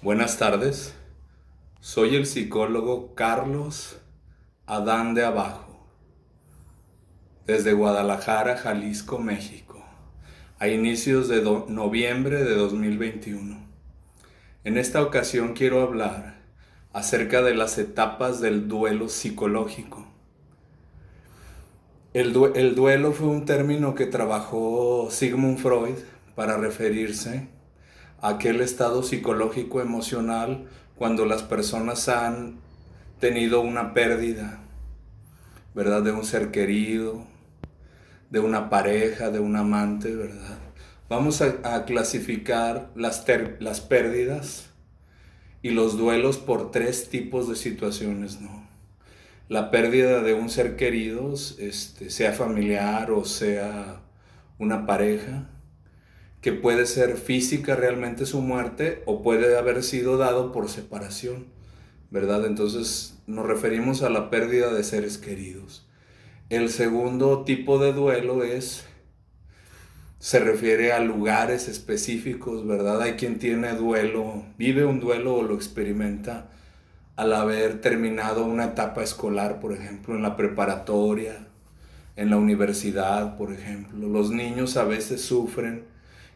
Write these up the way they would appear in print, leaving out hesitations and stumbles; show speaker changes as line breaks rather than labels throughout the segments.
Buenas tardes, soy el psicólogo Carlos Adán de Abajo, desde Guadalajara, Jalisco, México, a inicios de noviembre de 2021. En esta ocasión quiero hablar acerca de las etapas del duelo psicológico. El duelo fue un término que trabajó Sigmund Freud para referirse a aquel estado psicológico emocional cuando las personas han tenido una pérdida, ¿verdad? De un ser querido, de una pareja, de un amante, ¿verdad? Vamos a clasificar las pérdidas y los duelos por tres tipos de situaciones, ¿no? La pérdida de un ser querido, sea familiar o sea una pareja, que puede ser física realmente su muerte o puede haber sido dado por separación, ¿verdad? Entonces nos referimos a la pérdida de seres queridos. El segundo tipo de duelo se refiere a lugares específicos, ¿verdad? Hay quien tiene duelo, vive un duelo o lo experimenta al haber terminado una etapa escolar, por ejemplo, en la preparatoria, en la universidad, por ejemplo. Los niños a veces sufren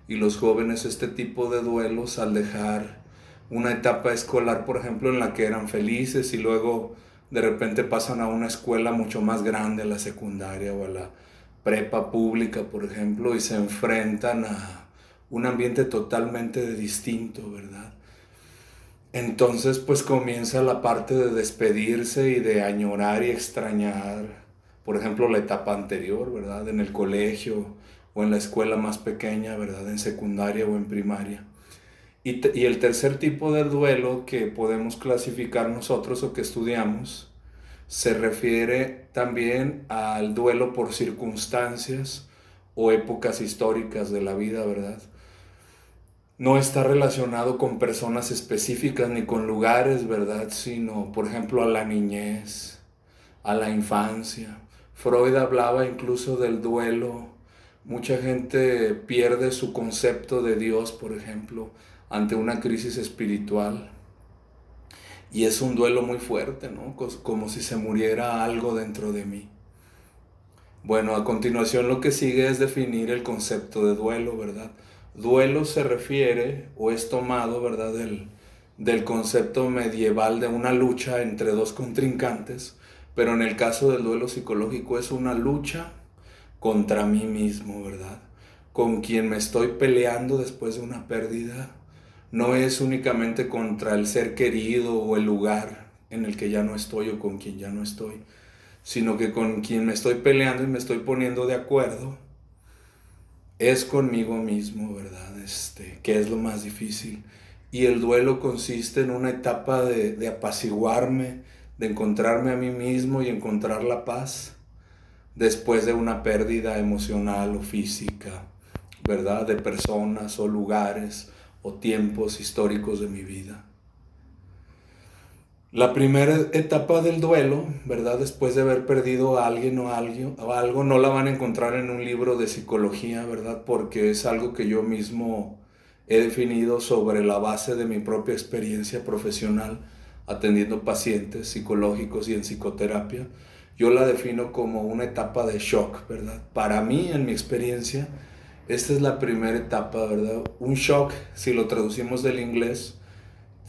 y los jóvenes este tipo de duelos al dejar una etapa escolar, por ejemplo, en la que eran felices y luego de repente pasan a una escuela mucho más grande, a la secundaria o a la prepa pública, por ejemplo, y se enfrentan a un ambiente totalmente distinto, ¿verdad? Entonces pues comienza la parte de despedirse y de añorar y extrañar, por ejemplo, la etapa anterior, ¿verdad? En el colegio o en la escuela más pequeña, ¿verdad? En secundaria o en primaria. Y el tercer tipo de duelo que podemos clasificar nosotros o que estudiamos se refiere también al duelo por circunstancias o épocas históricas de la vida, ¿verdad? No está relacionado con personas específicas ni con lugares, ¿verdad? Sino, por ejemplo, a la niñez, a la infancia. Freud hablaba incluso del duelo. Mucha gente pierde su concepto de Dios, por ejemplo, ante una crisis espiritual. Y es un duelo muy fuerte, ¿no? Como si se muriera algo dentro de mí. Bueno, a continuación lo que sigue es definir el concepto de duelo, ¿verdad? Duelo se refiere o es tomado, ¿verdad? Del concepto medieval de una lucha entre dos contrincantes, pero en el caso del duelo psicológico es una lucha contra mí mismo, ¿verdad? Con quien me estoy peleando después de una pérdida. No es únicamente contra el ser querido o el lugar en el que ya no estoy o con quien ya no estoy, sino que con quien me estoy peleando y me estoy poniendo de acuerdo es conmigo mismo, ¿verdad? Que es lo más difícil. Y el duelo consiste en una etapa de apaciguarme, de encontrarme a mí mismo y encontrar la paz después de una pérdida emocional o física, ¿verdad? De personas o lugares o tiempos históricos de mi vida. La primera etapa del duelo, ¿verdad? Después de haber perdido a alguien o algo, no la van a encontrar en un libro de psicología, ¿verdad? Porque es algo que yo mismo he definido sobre la base de mi propia experiencia profesional atendiendo pacientes psicológicos y en psicoterapia. Yo la defino como una etapa de shock, ¿verdad? Para mí, en mi experiencia, esta es la primera etapa, ¿verdad? Un shock, si lo traducimos del inglés,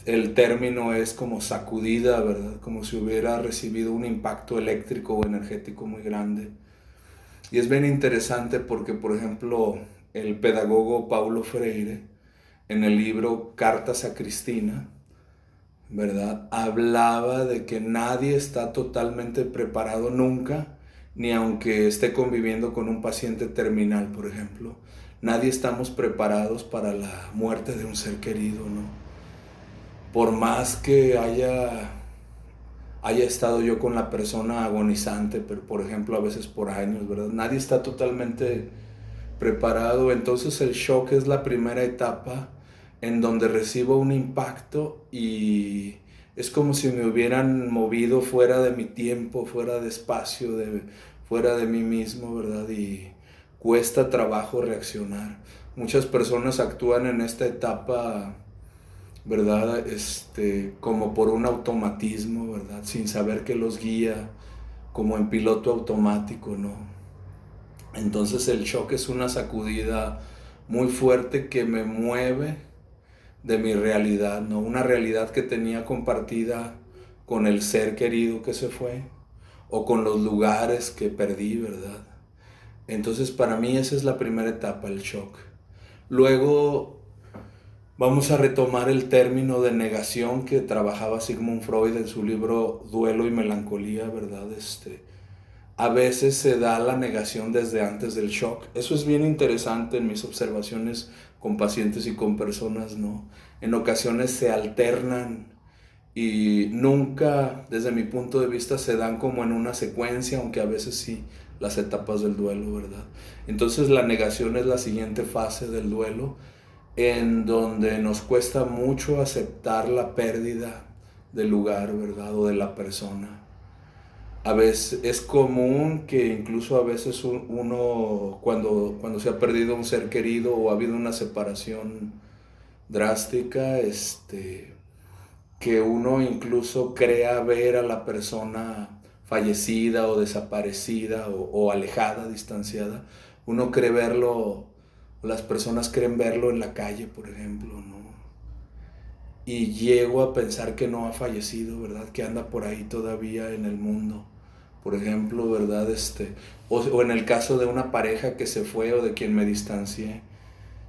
el término es como sacudida, ¿verdad? Como si hubiera recibido un impacto eléctrico o energético muy grande. Y es bien interesante porque, por ejemplo, el pedagogo Paulo Freire, en el libro Cartas a Cristina, ¿verdad? Hablaba de que nadie está totalmente preparado nunca, ni aunque esté conviviendo con un paciente terminal, por ejemplo. Nadie estamos preparados para la muerte de un ser querido, ¿no? Por más que haya estado yo con la persona agonizante, pero por ejemplo a veces por años, ¿verdad? Nadie está totalmente preparado, entonces el shock es la primera etapa en donde recibo un impacto y es como si me hubieran movido fuera de mi tiempo, fuera de espacio, fuera de mí mismo, ¿verdad? Y cuesta trabajo reaccionar. Muchas personas actúan en esta etapa ¿verdad? Como por un automatismo, ¿verdad? Sin saber que los guía, como en piloto automático, ¿no? Entonces el shock es una sacudida muy fuerte que me mueve de mi realidad, ¿no? Una realidad que tenía compartida con el ser querido que se fue o con los lugares que perdí, ¿verdad? Entonces para mí esa es la primera etapa, el shock. Luego vamos a retomar el término de negación que trabajaba Sigmund Freud en su libro Duelo y Melancolía, ¿verdad? A veces se da la negación desde antes del shock. Eso es bien interesante en mis observaciones con pacientes y con personas, ¿no? En ocasiones se alternan y nunca, desde mi punto de vista, se dan como en una secuencia, aunque a veces sí, las etapas del duelo, ¿verdad? Entonces la negación es la siguiente fase del duelo, en donde nos cuesta mucho aceptar la pérdida del lugar, ¿verdad? O de la persona. A veces es común que incluso a veces uno, cuando se ha perdido un ser querido o ha habido una separación drástica, que uno incluso crea ver a la persona fallecida o desaparecida o alejada, distanciada. Uno cree verlo, las personas creen verlo en la calle, por ejemplo, ¿no? Y llego a pensar que no ha fallecido, ¿verdad? Que anda por ahí todavía en el mundo. Por ejemplo, ¿verdad? O en el caso de una pareja que se fue o de quien me distancié,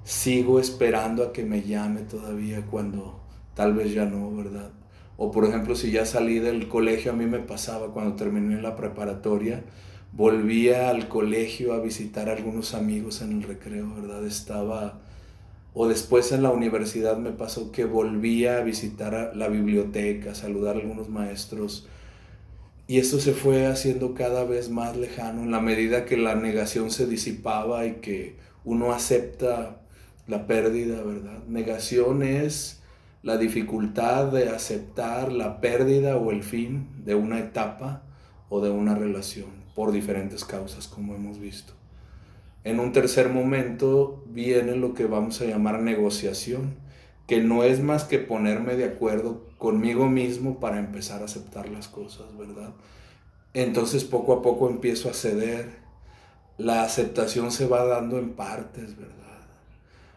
sigo esperando a que me llame todavía cuando tal vez ya no, ¿verdad? O por ejemplo, si ya salí del colegio, a mí me pasaba cuando terminé la preparatoria, volvía al colegio a visitar a algunos amigos en el recreo, ¿verdad? O después en la universidad me pasó que volvía a visitar a la biblioteca, a saludar a algunos maestros. Y esto se fue haciendo cada vez más lejano en la medida que la negación se disipaba y que uno acepta la pérdida, ¿verdad? Negación es la dificultad de aceptar la pérdida o el fin de una etapa o de una relación por diferentes causas, como hemos visto. En un tercer momento viene lo que vamos a llamar negociación, que no es más que ponerme de acuerdo conmigo mismo para empezar a aceptar las cosas, ¿verdad? Entonces poco a poco empiezo a ceder. La aceptación se va dando en partes, ¿verdad?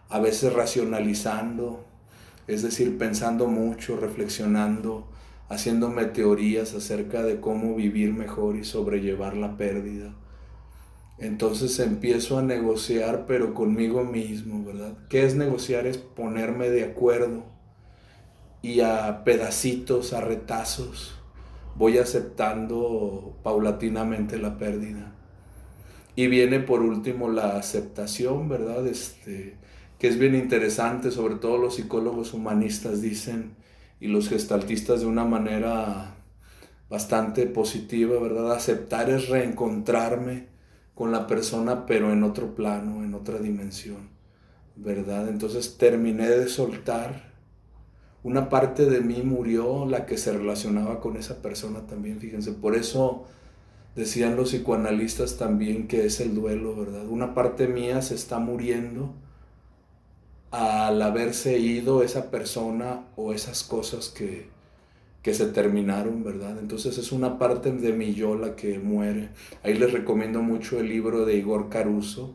A veces racionalizando, es decir, pensando mucho, reflexionando, haciéndome teorías acerca de cómo vivir mejor y sobrellevar la pérdida. Entonces empiezo a negociar, pero conmigo mismo, ¿verdad? ¿Qué es negociar? Es ponerme de acuerdo y a pedacitos, a retazos, voy aceptando paulatinamente la pérdida. Y viene por último la aceptación, ¿verdad? Que es bien interesante, sobre todo los psicólogos humanistas dicen, y los gestaltistas de una manera bastante positiva, ¿verdad? Aceptar es reencontrarme con la persona, pero en otro plano, en otra dimensión, ¿verdad? Entonces terminé de soltar. Una parte de mí murió, la que se relacionaba con esa persona también, fíjense. Por eso decían los psicoanalistas también que es el duelo, ¿verdad? Una parte mía se está muriendo al haberse ido esa persona o esas cosas que se terminaron, ¿verdad? Entonces es una parte de mi yo la que muere. Ahí les recomiendo mucho el libro de Igor Caruso,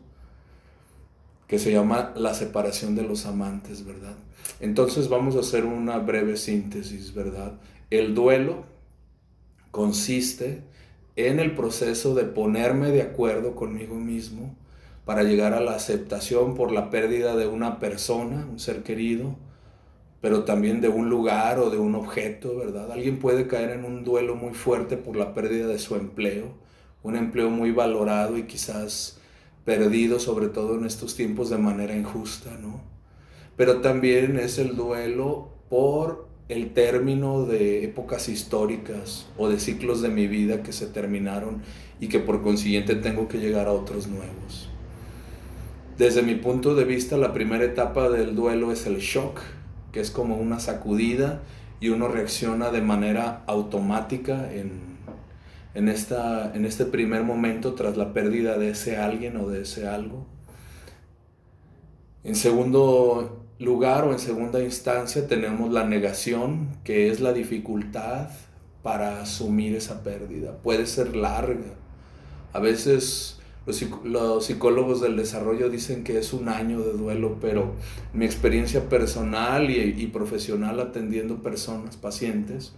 que se llama La separación de los amantes, ¿verdad? Entonces vamos a hacer una breve síntesis, ¿verdad? El duelo consiste en el proceso de ponerme de acuerdo conmigo mismo para llegar a la aceptación por la pérdida de una persona, un ser querido, pero también de un lugar o de un objeto, ¿verdad? Alguien puede caer en un duelo muy fuerte por la pérdida de su empleo, un empleo muy valorado y quizás perdido, sobre todo en estos tiempos de manera injusta, ¿no? Pero también es el duelo por el término de épocas históricas o de ciclos de mi vida que se terminaron y que por consiguiente tengo que llegar a otros nuevos. Desde mi punto de vista, la primera etapa del duelo es el shock, que es como una sacudida y uno reacciona de manera automática en este primer momento tras la pérdida de ese alguien o de ese algo. En segundo lugar o en segunda instancia tenemos la negación, que es la dificultad para asumir esa pérdida. Puede ser larga. A veces los psicólogos del desarrollo dicen que es un año de duelo, pero mi experiencia personal y profesional atendiendo personas, pacientes,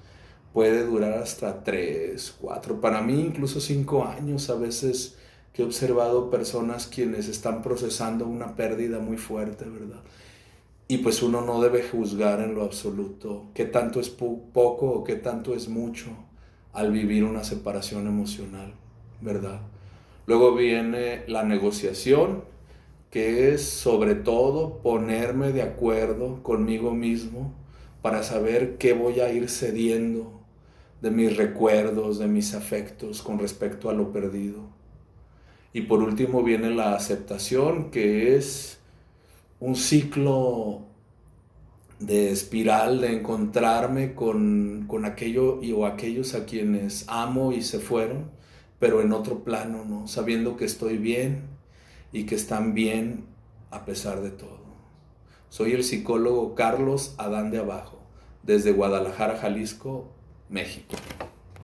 puede durar hasta 3, 4, para mí incluso 5 años a veces, que he observado personas quienes están procesando una pérdida muy fuerte, ¿verdad? Y pues uno no debe juzgar en lo absoluto qué tanto es poco o qué tanto es mucho al vivir una separación emocional, ¿verdad? Luego viene la negociación, que es sobre todo ponerme de acuerdo conmigo mismo para saber qué voy a ir cediendo de mis recuerdos, de mis afectos con respecto a lo perdido. Y por último viene la aceptación, que es un ciclo de espiral, de encontrarme con aquello o aquellos a quienes amo y se fueron, pero en otro plano, ¿no? Sabiendo que estoy bien y que están bien a pesar de todo. Soy el psicólogo Carlos Adán de Abajo, desde Guadalajara, Jalisco, México.